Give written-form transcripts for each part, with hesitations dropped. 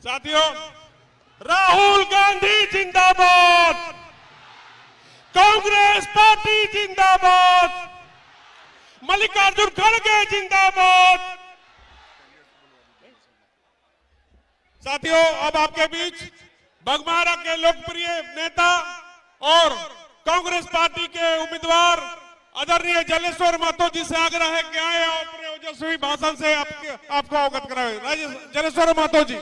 साथियों, राहुल गांधी जिंदाबाद, कांग्रेस पार्टी जिंदाबाद, मल्लिकार्जुन खड़गे जिंदाबाद। साथियों, अब आपके बीच बाघमारा के लोकप्रिय नेता और कांग्रेस पार्टी के उम्मीदवार आदरणीय जलेश्वर महतो जी से आग्रह है कि आए और अपने ओजस्वी भाषण से आपको अवगत कराए। जलेश्वर महतो जी।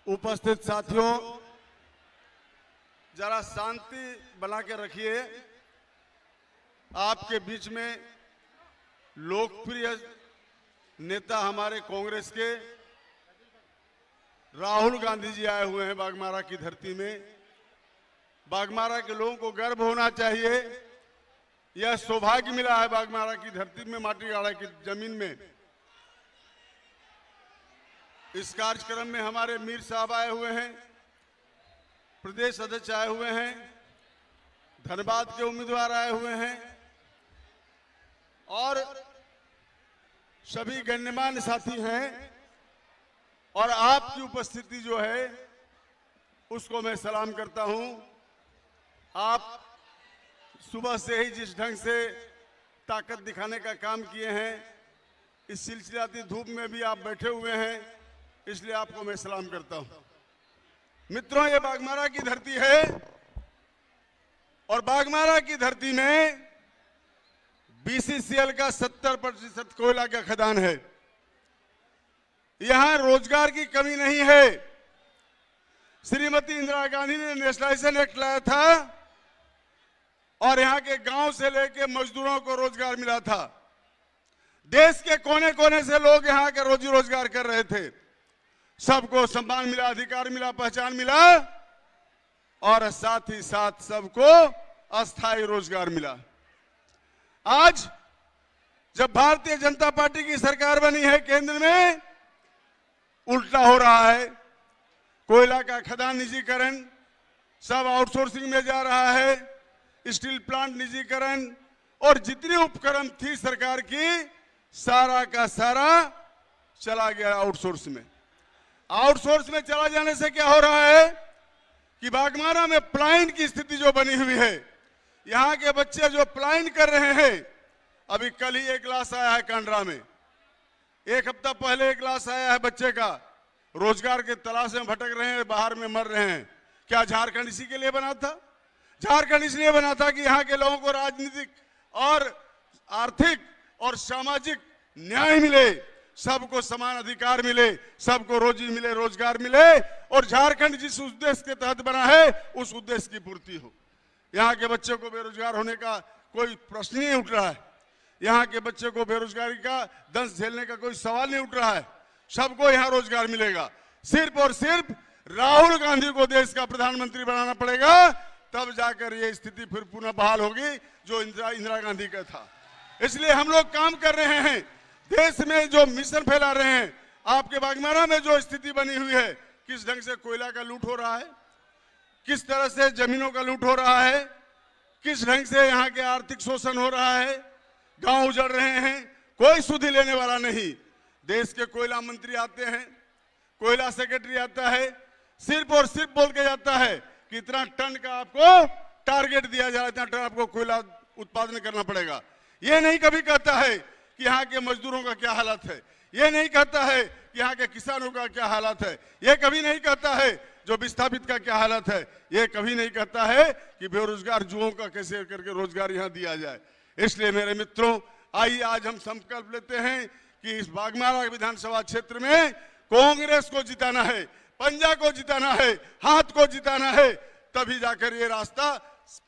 उपस्थित साथियों, जरा शांति बना के रखिए। आपके बीच में लोकप्रिय नेता हमारे कांग्रेस के राहुल गांधी जी आए हुए हैं बाघमारा की धरती में। बाघमारा के लोगों को गर्व होना चाहिए। यह सौभाग्य मिला है बाघमारा की धरती में, माटीगाड़ा की जमीन में। इस कार्यक्रम में हमारे मीर साहब आए हुए हैं, प्रदेश अध्यक्ष आए हुए हैं, धनबाद के उम्मीदवार आए हुए हैं और सभी गण्यमान्य साथी हैं। और आपकी उपस्थिति जो है उसको मैं सलाम करता हूं। आप सुबह से ही जिस ढंग से ताकत दिखाने का काम किए हैं, इस सिलसिलाती धूप में भी आप बैठे हुए हैं, इसलिए आपको मैं सलाम करता हूं। मित्रों, ये बाघमारा की धरती है और बाघमारा की धरती में बीसीसीएल का 70% कोयला का खदान है। यहां रोजगार की कमी नहीं है। श्रीमती इंदिरा गांधी ने नेशनलाइजेशन एक्ट लाया था और यहां के गांव से लेकर मजदूरों को रोजगार मिला था। देश के कोने कोने से लोग यहां के रोजी रोजगार कर रहे थे। सबको सम्मान मिला, अधिकार मिला, पहचान मिला और साथ ही साथ सबको अस्थायी रोजगार मिला। आज जब भारतीय जनता पार्टी की सरकार बनी है केंद्र में, उल्टा हो रहा है। कोयला का खदान निजीकरण, सब आउटसोर्सिंग में जा रहा है। स्टील प्लांट निजीकरण और जितनी उपक्रम थी सरकार की, सारा का सारा चला गया आउटसोर्स में। आउटसोर्स में चला जाने से क्या हो रहा है कि बाघमारा में पलायन की स्थिति जो बनी हुई है, यहां के बच्चे जो पलायन कर रहे हैं। अभी कल ही एक लाश आया है कांड्रा में, एक हफ्ता पहले एक लाश आया है बच्चे का। रोजगार के तलाश में भटक रहे हैं, बाहर में मर रहे हैं। क्या झारखंड इसी के लिए बना था? झारखंड इसलिए बना था कि यहां के लोगों को राजनीतिक और आर्थिक और सामाजिक न्याय मिले, सबको समान अधिकार मिले, सबको रोजी मिले, रोजगार मिले और झारखंड जिस उद्देश्य के तहत बना है उस उद्देश्य की पूर्ति हो। यहाँ के बच्चों को बेरोजगार होने का कोई प्रश्न नहीं उठ रहा है। यहाँ के बच्चे को बेरोजगारी का दंश झेलने का कोई सवाल नहीं उठ रहा है। सबको यहाँ रोजगार मिलेगा। सिर्फ और सिर्फ राहुल गांधी को देश का प्रधानमंत्री बनाना पड़ेगा, तब जाकर ये स्थिति फिर पुनः बहाल होगी जो इंदिरा गांधी का था। इसलिए हम लोग काम कर रहे हैं। देश में जो मिशन फैला रहे हैं, आपके बाघमारा में जो स्थिति बनी हुई है, किस ढंग से कोयला का लूट हो रहा है, किस तरह से जमीनों का लूट हो रहा है, किस ढंग से यहाँ के आर्थिक शोषण हो रहा है, गांव उजड़ रहे हैं, कोई सुधि लेने वाला नहीं। देश के कोयला मंत्री आते हैं, कोयला सेक्रेटरी आता है, सिर्फ और सिर्फ बोल के जाता है कि इतना टन का आपको टारगेट दिया जा रहा है, इतना टन आपको कोयला उत्पादन करना पड़ेगा। ये नहीं कभी कहता है कि यहाँ के मजदूरों का क्या हालत है, ये नहीं कहता है कि यहाँ के किसानों का क्या हालत है, ये कभी नहीं कहता है जो विस्थापित का क्या हालत है, ये कभी नहीं कहता है कि बेरोजगार युवाओं का कैसे करके रोजगार यहाँ दिया जाए। इसलिए मेरे मित्रों, आइए आज हम संकल्प लेते हैं कि इस बाघमारा विधानसभा क्षेत्र में कांग्रेस को जिताना है, पंजा को जिताना है, हाथ को जिताना है, तभी जाकर ये रास्ता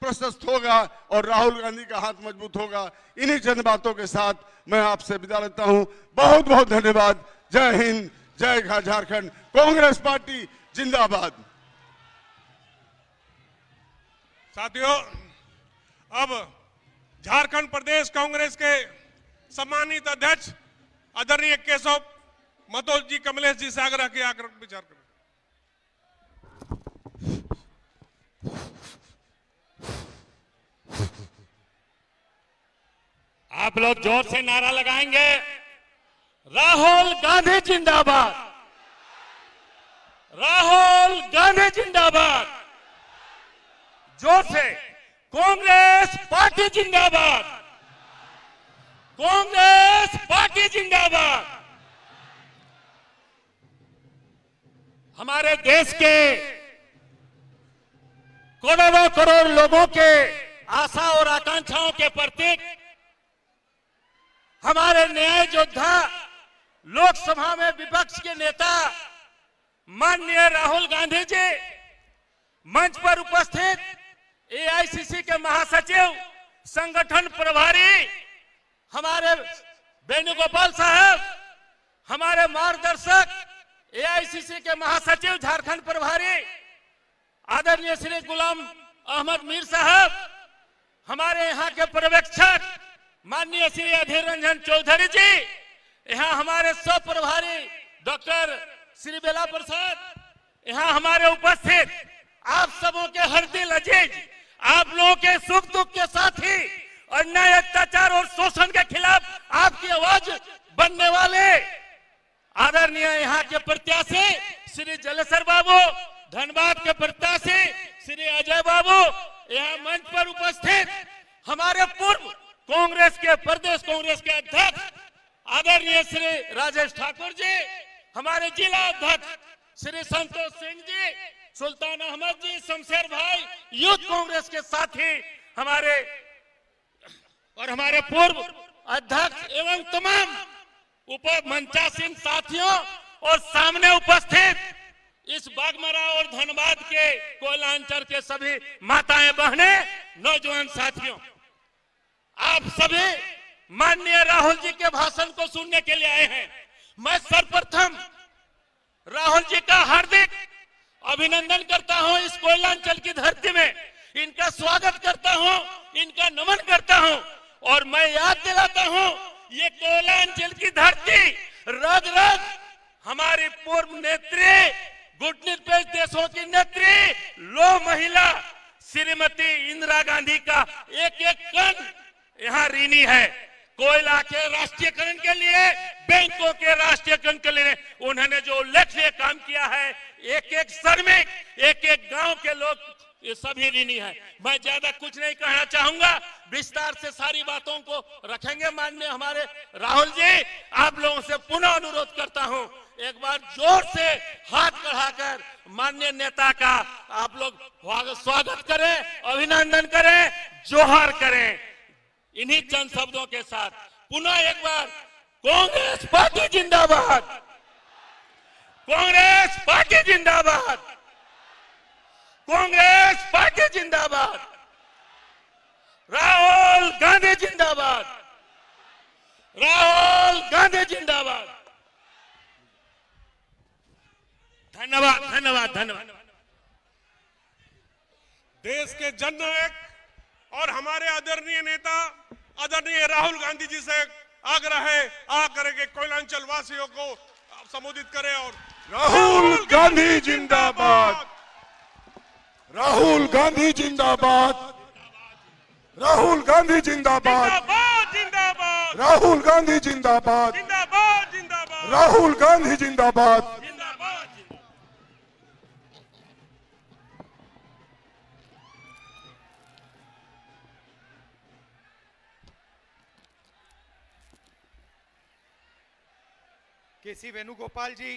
प्रशस्त होगा और राहुल गांधी का हाथ मजबूत होगा। इन्हीं चंद बातों के साथ मैं आपसे विदा लेता हूं। बहुत बहुत धन्यवाद। जय हिंद, जय झारखंड, कांग्रेस पार्टी जिंदाबाद। साथियों, अब झारखंड प्रदेश कांग्रेस के सम्मानित अध्यक्ष आदरणीय केशव महतो जी कमलेश जी से आग्रह किया, आकर विचार करें। आप लोग जोर से नारा लगाएंगे, राहुल गांधी जिंदाबाद, राहुल गांधी जिंदाबाद। जोर से, कांग्रेस पार्टी जिंदाबाद, कांग्रेस पार्टी जिंदाबाद। हमारे देश के करोड़ों करोड़ लोगों के आशा और आकांक्षाओं के प्रतीक हमारे न्याय योद्धा, लोकसभा में विपक्ष के नेता माननीय राहुल गांधी जी, मंच पर उपस्थित एआईसीसी के महासचिव, संगठन प्रभारी हमारे वेणुगोपाल साहब, हमारे मार्गदर्शक एआईसीसी के महासचिव झारखंड प्रभारी आदरणीय श्री गुलाम अहमद मीर साहब, हमारे यहाँ के पर्यवेक्षक माननीय श्री अधीर रंजन चौधरी जी, यहाँ हमारे सह प्रभारी डॉक्टर श्री बेला प्रसाद, यहाँ हमारे उपस्थित आप सबों के हृदय अजीज, आप लोगों के सुख दुख के साथी, अन्याय अत्याचार और शोषण के खिलाफ आपकी आवाज बनने वाले आदरणीय यहाँ के प्रत्याशी श्री जलेसर बाबू, धनबाद के प्रत्याशी श्री अजय बाबू, यहाँ मंच पर उपस्थित हमारे पूर्व कांग्रेस के प्रदेश कांग्रेस के अध्यक्ष आदरणीय श्री राजेश ठाकुर जी, हमारे जिला अध्यक्ष श्री संतोष सिंह जी, सुल्तान अहमद जी, शमशेर भाई, यूथ कांग्रेस के साथी हमारे और हमारे पूर्व अध्यक्ष एवं तमाम उप मंचासीन साथियों और सामने उपस्थित इस बागमरा और धनबाद के कोयलांचल के सभी माताएं बहनें, नौजवान साथियों, आप सभी माननीय राहुल जी के भाषण को सुनने के लिए आए हैं। मैं सर्वप्रथम राहुल जी का हार्दिक अभिनंदन करता हूं। इस कोयलांचल की धरती में इनका स्वागत करता हूं, इनका नमन करता हूं और मैं याद दिलाता हूं, ये कोयलांचल की धरती रग रग हमारी पूर्व नेत्री, गुटनिरपेक्ष देशों की नेत्री, लो महिला श्रीमती इंदिरा गांधी का एक एक कण यहाँ ऋणी है। कोयला के राष्ट्रीयकरण के लिए, बैंकों के राष्ट्रीयकरण के लिए उन्होंने जो उल्लेखनीय काम किया है, एक एक श्रमिक, एक एक गांव के लोग ये सभी ऋणी है। मैं ज्यादा कुछ नहीं कहना चाहूंगा, विस्तार से सारी बातों को रखेंगे माननीय हमारे राहुल जी। आप लोगों से पुनः अनुरोध करता हूं, एक बार जोर से हाथ बढ़ाकर माननीय नेता का आप लोग स्वागत करें, अभिनंदन करें, जोहार करें। इन्हीं चंद शब्दों के साथ पुनः एक बार कांग्रेस पार्टी जिंदाबाद, कांग्रेस पार्टी जिंदाबाद, कांग्रेस पार्टी जिंदाबाद, राहुल गांधी जिंदाबाद, राहुल गांधी जिंदाबाद। धन्यवाद धन्यवाद धन्यवाद। देश के जननायक और हमारे आदरणीय नेता आदरणीय राहुल गांधी जी से आग्रह है, आकर के कोयलांचल वासियों को संबोधित करें। और राहुल गांधी जिंदाबाद, राहुल गांधी जिंदाबाद, राहुल गांधी जिंदाबाद, जिंदाबाद, राहुल गांधी जिंदाबाद, जिंदाबाद, जिंदाबाद, राहुल गांधी जिंदाबाद। केसी वेणुगोपाल जी,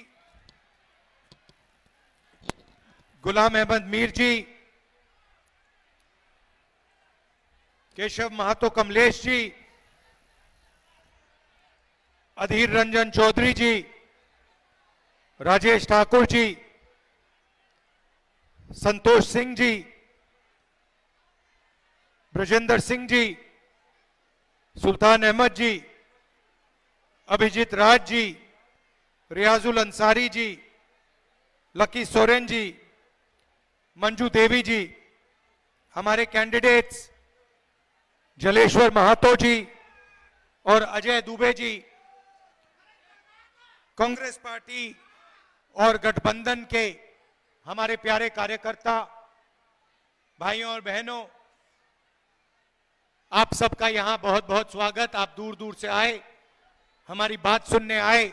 गुलाम अहमद मीर जी, केशव महतो कमलेश जी, अधीर रंजन चौधरी जी, राजेश ठाकुर जी, संतोष सिंह जी, ब्रजेंद्र सिंह जी, सुल्तान अहमद जी, अभिजीत राज जी, रियाजुल अंसारी जी, लकी सोरेन जी, मंजू देवी जी, हमारे कैंडिडेट्स जलेश्वर महातो जी और अजय दुबे जी, कांग्रेस पार्टी और गठबंधन के हमारे प्यारे कार्यकर्ता भाइयों और बहनों, आप सबका यहां बहुत बहुत स्वागत। आप दूर दूर से आए, हमारी बात सुनने आए,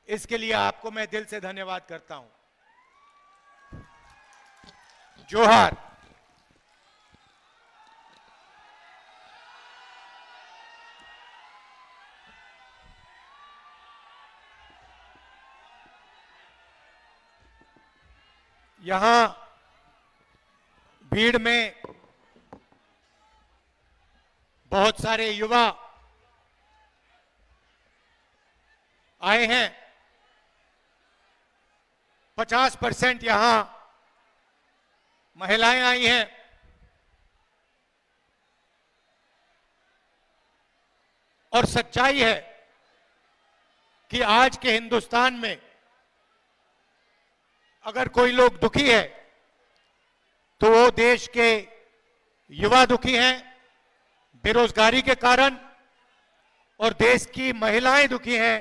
इसके लिए आपको मैं दिल से धन्यवाद करता हूं। जोहार। यहां भीड़ में बहुत सारे युवा आए हैं। 50% यहां महिलाएं आई हैं। और सच्चाई है कि आज के हिंदुस्तान में अगर कोई लोग दुखी है तो वो देश के युवा दुखी हैं बेरोजगारी के कारण, और देश की महिलाएं दुखी हैं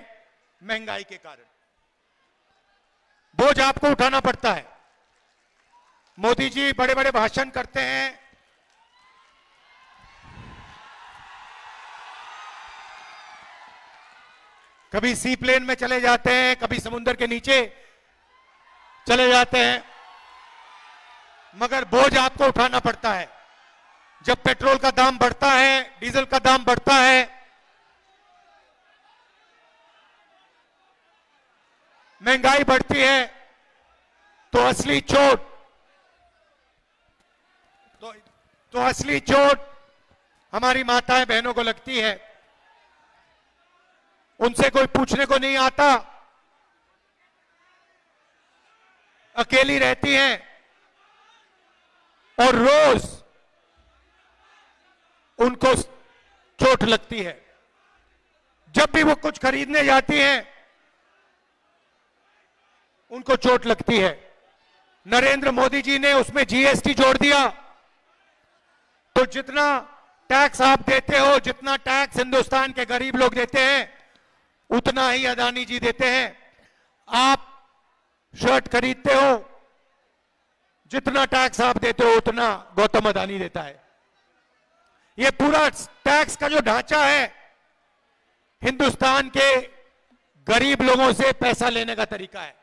महंगाई के कारण। बोझ आपको उठाना पड़ता है। मोदी जी बड़े बड़े भाषण करते हैं, कभी सी प्लेन में चले जाते हैं, कभी समुद्र के नीचे चले जाते हैं, मगर बोझ आपको उठाना पड़ता है। जब पेट्रोल का दाम बढ़ता है, डीजल का दाम बढ़ता है, महंगाई बढ़ती है, तो असली चोट असली चोट हमारी माताएं बहनों को लगती है। उनसे कोई पूछने को नहीं आता, अकेली रहती हैं और रोज उनको चोट लगती है। जब भी वो कुछ खरीदने जाती हैं उनको चोट लगती है। नरेंद्र मोदी जी ने उसमें जीएसटी जोड़ दिया, तो जितना टैक्स आप देते हो, जितना टैक्स हिंदुस्तान के गरीब लोग देते हैं, उतना ही अदानी जी देते हैं। आप शर्ट खरीदते हो, जितना टैक्स आप देते हो उतना गौतम अदानी देता है। ये पूरा टैक्स का जो ढांचा है, हिंदुस्तान के गरीब लोगों से पैसा लेने का तरीका है।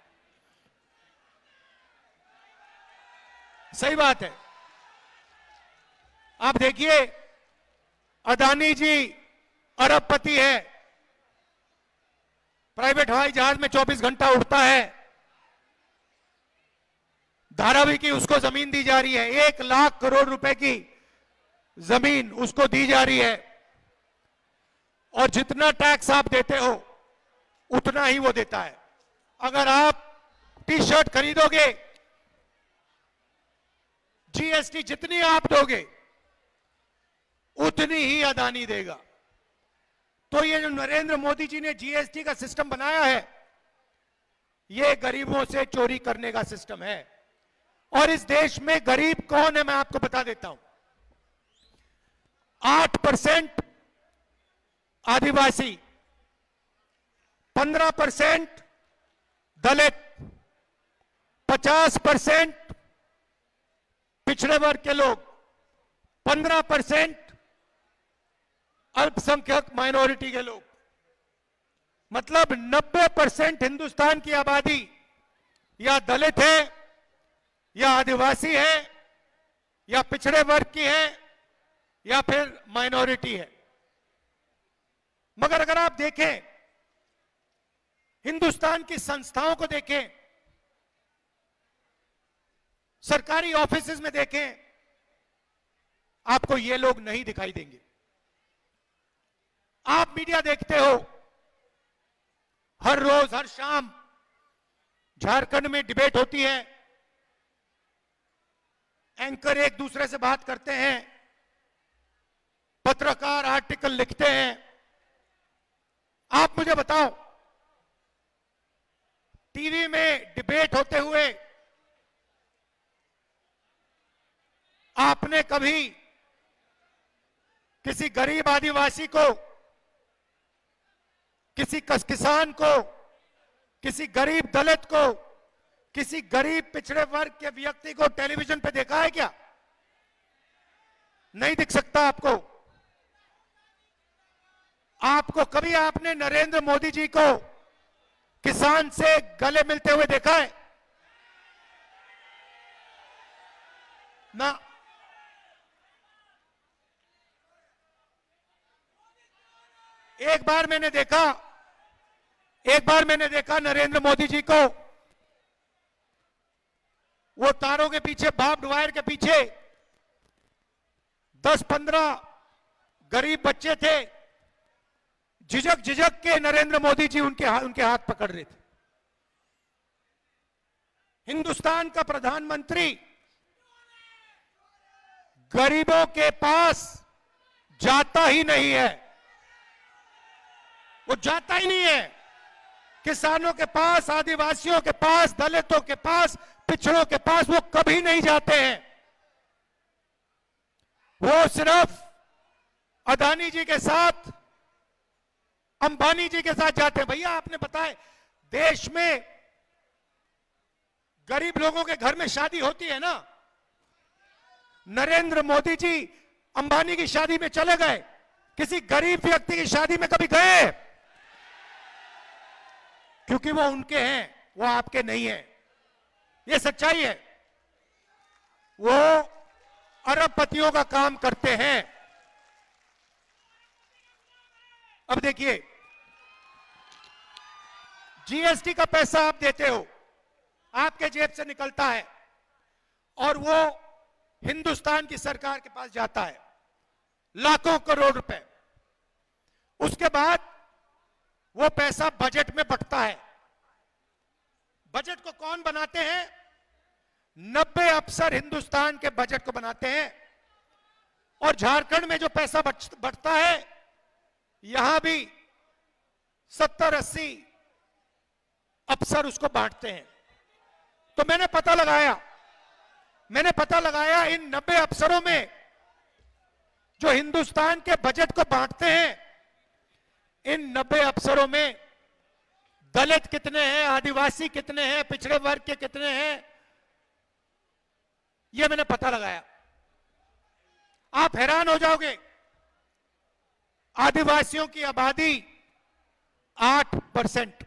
सही बात है। आप देखिए, अदानी जी अरबपति है, प्राइवेट हवाई जहाज में 24 घंटा उड़ता है, धारावी की उसको जमीन दी जा रही है, 1 लाख करोड़ रुपए की जमीन उसको दी जा रही है, और जितना टैक्स आप देते हो उतना ही वो देता है। अगर आप टी शर्ट खरीदोगे, जीएसटी जितनी आप दोगे उतनी ही अदानी देगा। तो ये जो नरेंद्र मोदी जी ने जीएसटी का सिस्टम बनाया है, ये गरीबों से चोरी करने का सिस्टम है। और इस देश में गरीब कौन है मैं आपको बता देता हूं। 8% आदिवासी, 15% दलित, 50% पिछड़े वर्ग के लोग, 15% अल्पसंख्यक माइनॉरिटी के लोग, मतलब 90% हिंदुस्तान की आबादी या दलित है, या आदिवासी है, या पिछड़े वर्ग की है, या फिर माइनॉरिटी है। मगर अगर आप देखें, हिंदुस्तान की संस्थाओं को देखें, सरकारी ऑफिसेज में देखें, आपको ये लोग नहीं दिखाई देंगे। आप मीडिया देखते हो, हर रोज हर शाम झारखंड में डिबेट होती है, एंकर एक दूसरे से बात करते हैं, पत्रकार आर्टिकल लिखते हैं। आप मुझे बताओ, टीवी में डिबेट होते हुए आपने कभी किसी गरीब आदिवासी को, किसी किसान को किसी गरीब दलित को, किसी गरीब पिछड़े वर्ग के व्यक्ति को टेलीविजन पे देखा है क्या? नहीं दिख सकता आपको। आपको कभी आपने नरेंद्र मोदी जी को किसान से गले मिलते हुए देखा है? ना। एक बार मैंने देखा नरेंद्र मोदी जी को, वो तारों के पीछे, बार्ब्ड वायर के पीछे 10-15 गरीब बच्चे थे, झिझक के नरेंद्र मोदी जी उनके हाथ पकड़ रहे थे। हिंदुस्तान का प्रधानमंत्री गरीबों के पास जाता ही नहीं है, वो जाता ही नहीं है। किसानों के पास, आदिवासियों के पास, दलितों के पास, पिछड़ों के पास वो कभी नहीं जाते हैं। वो सिर्फ अदानी जी के साथ, अंबानी जी के साथ जाते हैं। भैया आपने बताया, देश में गरीब लोगों के घर में शादी होती है ना, नरेंद्र मोदी जी अंबानी की शादी में चले गए, किसी गरीब व्यक्ति की शादी में कभी गए? क्योंकि वो उनके हैं, वो आपके नहीं है। ये सच्चाई है। वो अरबपतियों का काम करते हैं। अब देखिए, जीएसटी का पैसा आप देते हो, आपके जेब से निकलता है और वो हिंदुस्तान की सरकार के पास जाता है, लाखों करोड़ रुपए। उसके बाद वो पैसा बजट में बंटता है। बजट को कौन बनाते हैं? 90 अफसर हिंदुस्तान के बजट को बनाते हैं। और झारखंड में जो पैसा बंटता है, यहां भी 70-80 अफसर उसको बांटते हैं। तो मैंने पता लगाया इन 90 अफसरों में जो हिंदुस्तान के बजट को बांटते हैं, इन 90 अफसरों में दलित कितने हैं, आदिवासी कितने हैं, पिछड़े वर्ग के कितने हैं, यह मैंने पता लगाया। आप हैरान हो जाओगे। आदिवासियों की आबादी 8%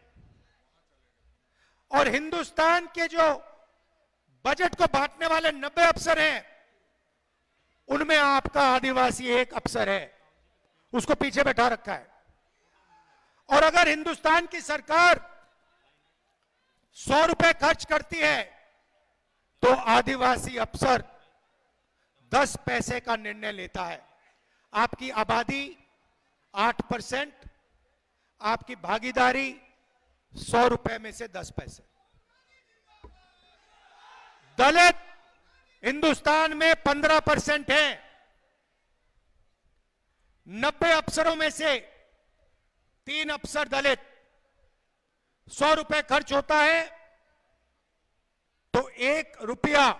और हिंदुस्तान के जो बजट को बांटने वाले 90 अफसर हैं, उनमें आपका आदिवासी एक अफसर है, उसको पीछे बैठा रखा है। और अगर हिंदुस्तान की सरकार 100 रुपए खर्च करती है, तो आदिवासी अफसर 10 पैसे का निर्णय लेता है। आपकी आबादी 8%, आपकी भागीदारी 100 रुपए में से 10 पैसे। दलित हिंदुस्तान में 15% है। 90 अफसरों में से 3 अफसर दलित। 100 रुपए खर्च होता है तो 1 रुपया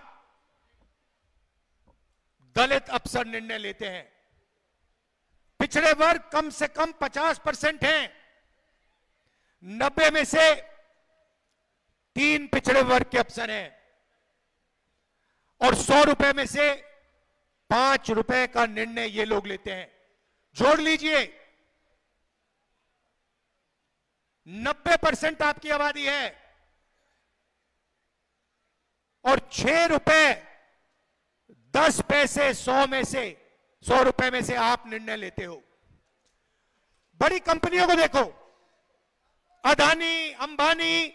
दलित अफसर निर्णय लेते हैं। पिछड़े वर्ग कम से कम 50% हैं। 90 में से 3 पिछड़े वर्ग के अफसर हैं और 100 रुपए में से 5 रुपए का निर्णय ये लोग लेते हैं। जोड़ लीजिए, 90% आपकी आबादी है और 6 रुपए 10 पैसे 100 रुपए में से आप निर्णय लेते हो। बड़ी कंपनियों को देखो, अदानी, अंबानी,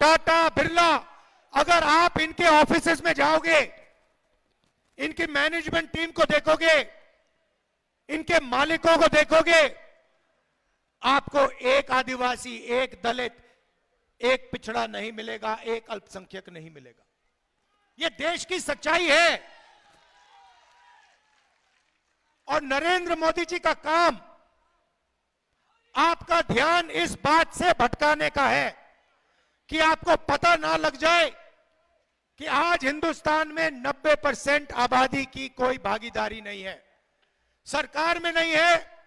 टाटा, बिरला, अगर आप इनके ऑफिसेज में जाओगे, इनकी मैनेजमेंट टीम को देखोगे, इनके मालिकों को देखोगे, आपको एक आदिवासी, एक दलित, एक पिछड़ा नहीं मिलेगा, एक अल्पसंख्यक नहीं मिलेगा। यह देश की सच्चाई है। और नरेंद्र मोदी जी का काम आपका ध्यान इस बात से भटकाने का है कि आपको पता ना लग जाए कि आज हिंदुस्तान में 90% आबादी की कोई भागीदारी नहीं है। सरकार में नहीं है,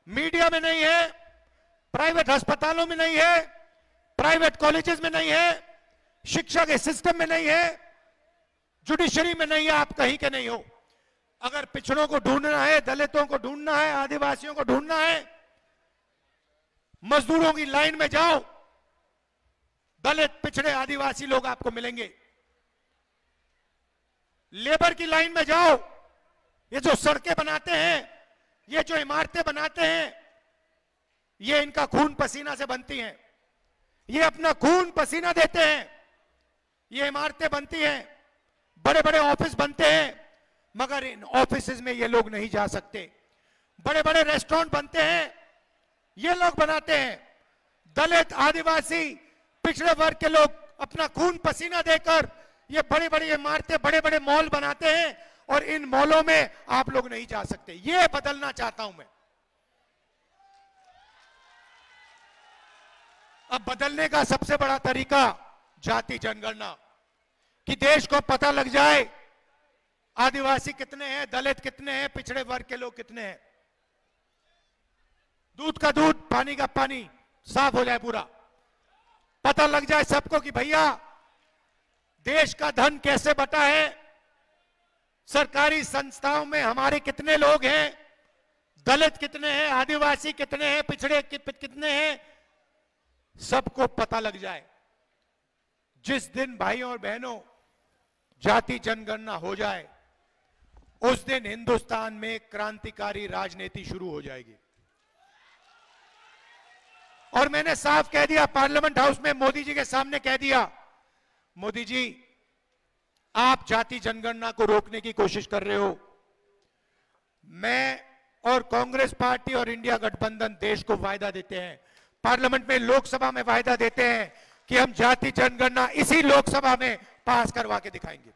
मीडिया में नहीं है, प्राइवेट अस्पतालों में नहीं है, प्राइवेट कॉलेजेस में नहीं है, शिक्षा के सिस्टम में नहीं है, जुडिशरी में नहीं है, आप कहीं के नहीं हो। अगर पिछड़ों को ढूंढना है, दलितों को ढूंढना है, आदिवासियों को ढूंढना है, मजदूरों की लाइन में जाओ, दलित पिछड़े आदिवासी लोग आपको मिलेंगे। लेबर की लाइन में जाओ, ये जो सड़कें बनाते हैं, ये जो इमारतें बनाते हैं, ये इनका खून पसीना से बनती हैं, ये अपना खून पसीना देते हैं, ये इमारतें बनती हैं, बड़े बड़े ऑफिस बनते हैं, मगर इन ऑफिसेज में ये लोग नहीं जा सकते। बड़े बड़े रेस्टोरेंट बनते हैं, ये लोग बनाते हैं। दलित, आदिवासी, पिछड़े वर्ग के लोग अपना खून पसीना देकर ये बड़ी बड़ी इमारतें, बड़े बड़े मॉल बनाते हैं, और इन मॉलों में आप लोग नहीं जा सकते। ये बदलना चाहता हूं मैं। अब बदलने का सबसे बड़ा तरीका जाति जनगणना, कि देश को पता लग जाए आदिवासी कितने हैं, दलित कितने हैं, पिछड़े वर्ग के लोग कितने हैं। दूध का दूध, पानी का पानी साफ हो जाए पूरा, पता लग जाए सबको कि भैया देश का धन कैसे बटा है, सरकारी संस्थाओं में हमारे कितने लोग हैं, दलित कितने हैं, आदिवासी कितने हैं, पिछड़े कितने हैं, सबको पता लग जाए। जिस दिन भाइयों और बहनों जाति जनगणना हो जाए, उस दिन हिंदुस्तान में क्रांतिकारी राजनीति शुरू हो जाएगी। और मैंने साफ कह दिया, पार्लियामेंट हाउस में मोदी जी के सामने कह दिया, मोदी जी आप जाति जनगणना को रोकने की कोशिश कर रहे हो। मैं और कांग्रेस पार्टी और इंडिया गठबंधन देश को वायदा देते हैं, पार्लियामेंट में, लोकसभा में वायदा देते हैं कि हम जाति जनगणना इसी लोकसभा में पास करवा के दिखाएंगे।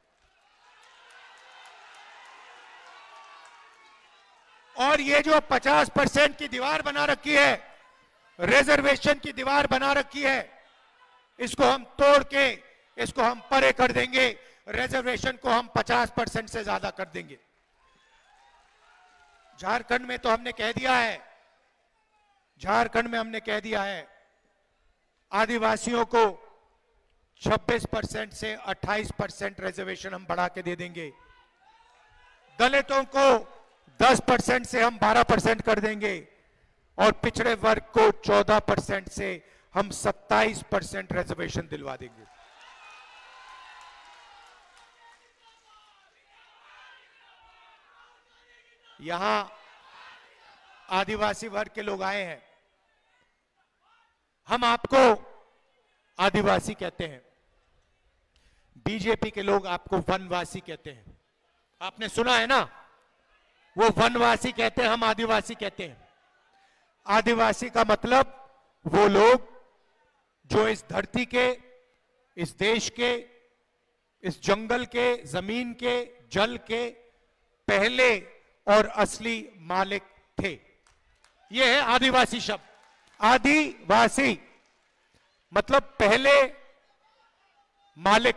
और ये जो 50% की दीवार बना रखी है, रिजर्वेशन की दीवार बना रखी है, इसको हम तोड़ के इसको हम परे कर देंगे। रिजर्वेशन को हम 50% से ज्यादा कर देंगे। झारखंड में तो हमने कह दिया है, झारखंड में हमने कह दिया है आदिवासियों को 26% से 28% रिजर्वेशन हम बढ़ा के दे देंगे। दलितों को 10% से हम 12% कर देंगे, और पिछड़े वर्ग को 14% से हम 27% रिजर्वेशन दिलवा देंगे। यहां आदिवासी वर्ग के लोग आए हैं, हम आपको आदिवासी कहते हैं, बीजेपी के लोग आपको वनवासी कहते हैं। आपने सुना है ना, वो वनवासी कहते हैं, हम आदिवासी कहते हैं। आदिवासी का मतलब वो लोग जो इस धरती के, इस देश के, इस जंगल के, जमीन के, जल के पहले और असली मालिक थे। यह है आदिवासी शब्द। आदिवासी मतलब पहले मालिक,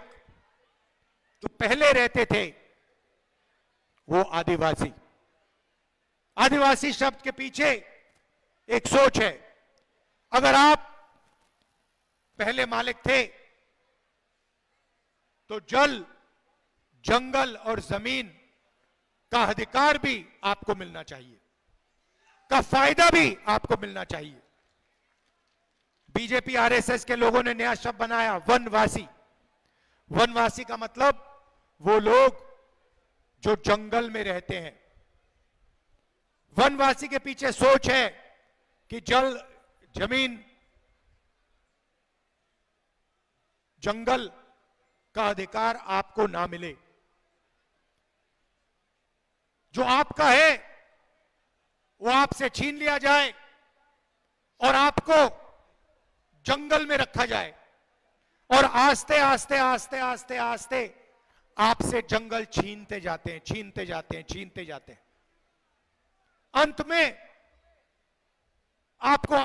तो पहले रहते थे वो आदिवासी। आदिवासी शब्द के पीछे एक सोच है, अगर आप पहले मालिक थे तो जल, जंगल और जमीन का अधिकार भी आपको मिलना चाहिए, का फायदा भी आपको मिलना चाहिए। बीजेपी आरएसएस के लोगों ने नया शब्द बनाया, वनवासी। वनवासी का मतलब वो लोग जो जंगल में रहते हैं। वनवासी के पीछे सोच है कि जल, जमीन, जंगल का अधिकार आपको ना मिले, जो आपका है वो आपसे छीन लिया जाए और आपको जंगल में रखा जाए, और आस्ते आस्ते आस्ते आस्ते आस्ते आपसे जंगल छीनते जाते हैं, छीनते जाते हैं, छीनते जाते हैं। अंत में आपको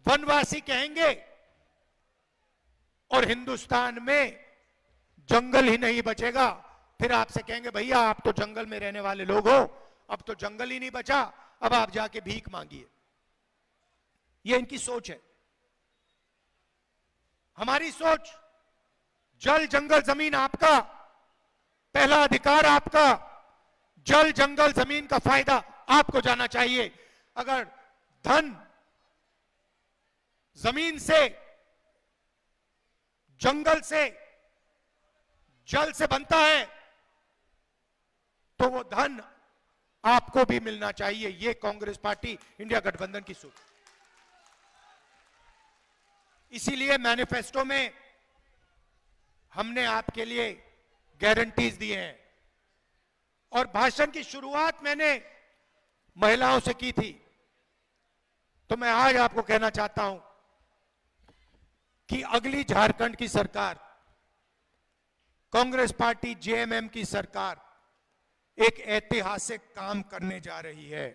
वनवासी कहेंगे और हिंदुस्तान में जंगल ही नहीं बचेगा। फिर आपसे कहेंगे भैया आप तो जंगल में रहने वाले लोग हो, अब तो जंगल ही नहीं बचा, अब आप जाके भीख मांगिए। ये इनकी सोच है। हमारी सोच, जल जंगल जमीन आपका, पहला अधिकार आपका, जल जंगल जमीन का फायदा आपको जाना चाहिए। अगर धन जमीन से, जंगल से, जल से बनता है तो वो धन आपको भी मिलना चाहिए। ये कांग्रेस पार्टी इंडिया गठबंधन की सोच। इसीलिए मैनिफेस्टो में हमने आपके लिए गारंटीज दिए हैं। और भाषण की शुरुआत मैंने महिलाओं से की थी, तो मैं आज आपको कहना चाहता हूं कि अगली झारखंड की सरकार, कांग्रेस पार्टी जेएमएम की सरकार एक ऐतिहासिक काम करने जा रही है।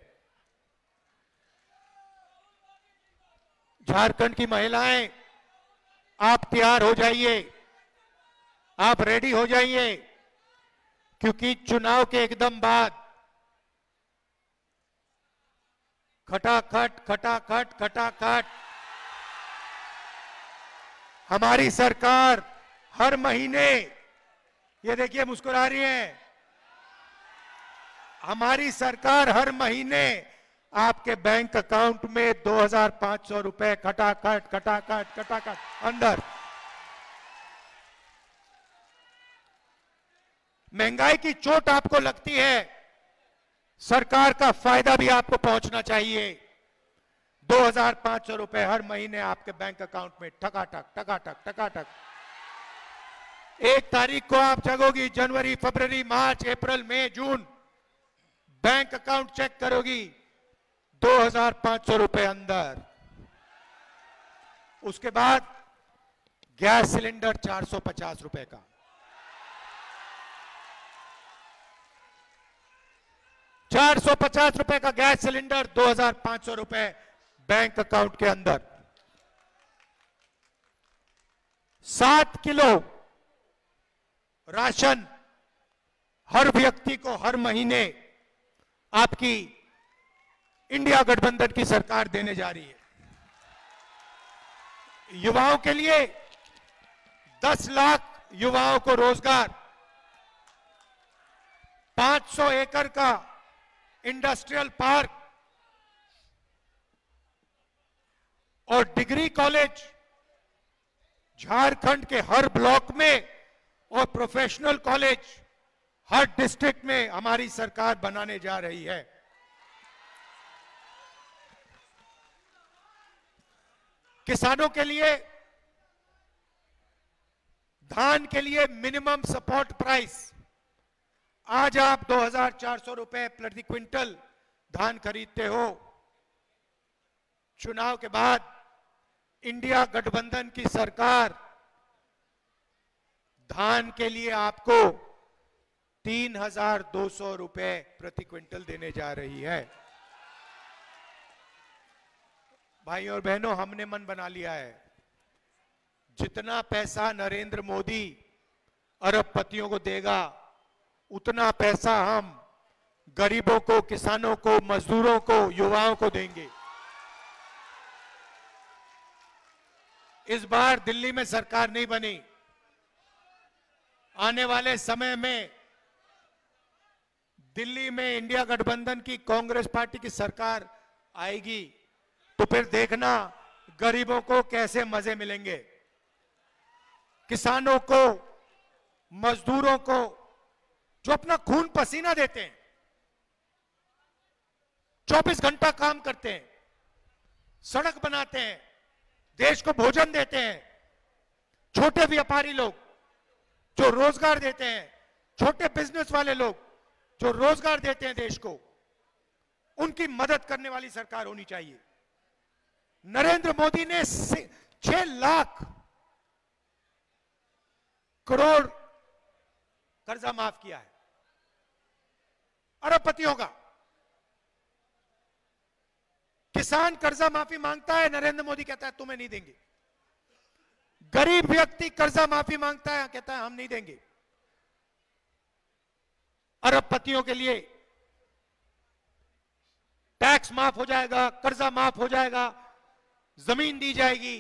झारखंड की महिलाएं, आप तैयार हो जाइए, आप रेडी हो जाइए, क्योंकि चुनाव के एकदम बाद खटाखट खटाखट खटाखट हमारी सरकार हर महीने, ये देखिए मुस्कुरा रही है, हमारी सरकार हर महीने आपके बैंक अकाउंट में 2,500 रुपए खटाखट खटाखट खटाखट अंदर। महंगाई की चोट आपको लगती है, सरकार का फायदा भी आपको पहुंचना चाहिए। 2,500 रुपए हर महीने आपके बैंक अकाउंट में ठकाठक ठकाठक ठकाठक। 1 तारीख को आप जगोगी, जनवरी, फरवरी, मार्च, अप्रैल, मई, जून, बैंक अकाउंट चेक करोगी, 2,500 रुपए अंदर। उसके बाद गैस सिलेंडर 450 रुपए का, 450 रुपए का गैस सिलेंडर, 2,500 रुपए बैंक अकाउंट के अंदर। 7 किलो राशन हर व्यक्ति को हर महीने आपकी इंडिया गठबंधन की सरकार देने जा रही है। युवाओं के लिए 10 लाख युवाओं को रोजगार, 500 एकड़ का इंडस्ट्रियल पार्क और डिग्री कॉलेज झारखंड के हर ब्लॉक में और प्रोफेशनल कॉलेज हर डिस्ट्रिक्ट में हमारी सरकार बनाने जा रही है। किसानों के लिए धान के लिए मिनिमम सपोर्ट प्राइस, आज आप 2,400 रुपए प्रति क्विंटल धान खरीदते हो। चुनाव के बाद इंडिया गठबंधन की सरकार धान के लिए आपको 3,200 रुपए प्रति क्विंटल देने जा रही है। भाइयों और बहनों, हमने मन बना लिया है, जितना पैसा नरेंद्र मोदी अरबपतियों को देगा, उतना पैसा हम गरीबों को, किसानों को, मजदूरों को, युवाओं को देंगे। इस बार दिल्ली में सरकार नहीं बनी, आने वाले समय में दिल्ली में इंडिया गठबंधन की कांग्रेस पार्टी की सरकार आएगी, तो फिर देखना गरीबों को कैसे मजे मिलेंगे, किसानों को, मजदूरों को, जो अपना खून पसीना देते हैं, 24 घंटा काम करते हैं, सड़क बनाते हैं, देश को भोजन देते हैं, छोटे व्यापारी लोग जो रोजगार देते हैं, छोटे बिजनेस वाले लोग जो रोजगार देते हैं देश को, उनकी मदद करने वाली सरकार होनी चाहिए। नरेंद्र मोदी ने 6 लाख करोड़ कर्जा माफ किया है अरबपतियों का। किसान कर्जा माफी मांगता है, नरेंद्र मोदी कहता है तुम्हें नहीं देंगे। गरीब व्यक्ति कर्जा माफी मांगता है, कहता है हम नहीं देंगे। अरबपतियों के लिए टैक्स माफ हो जाएगा, कर्जा माफ हो जाएगा, जमीन दी जाएगी,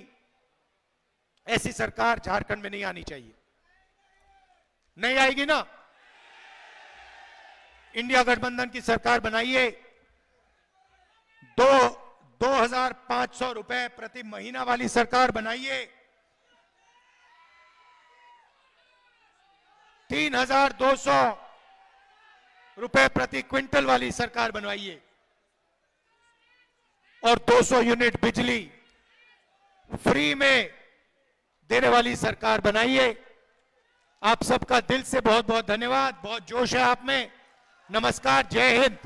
ऐसी सरकार झारखंड में नहीं आनी चाहिए। नहीं आएगी ना? इंडिया गठबंधन की सरकार बनाइए। 2,500 रुपए प्रति महीना वाली सरकार बनाइए। 3,200 रुपए प्रति क्विंटल वाली सरकार बनवाइए और 200 यूनिट बिजली फ्री में देने वाली सरकार बनाइए। आप सबका दिल से बहुत बहुत धन्यवाद। बहुत जोश है आप में। नमस्कार, जय हिंद।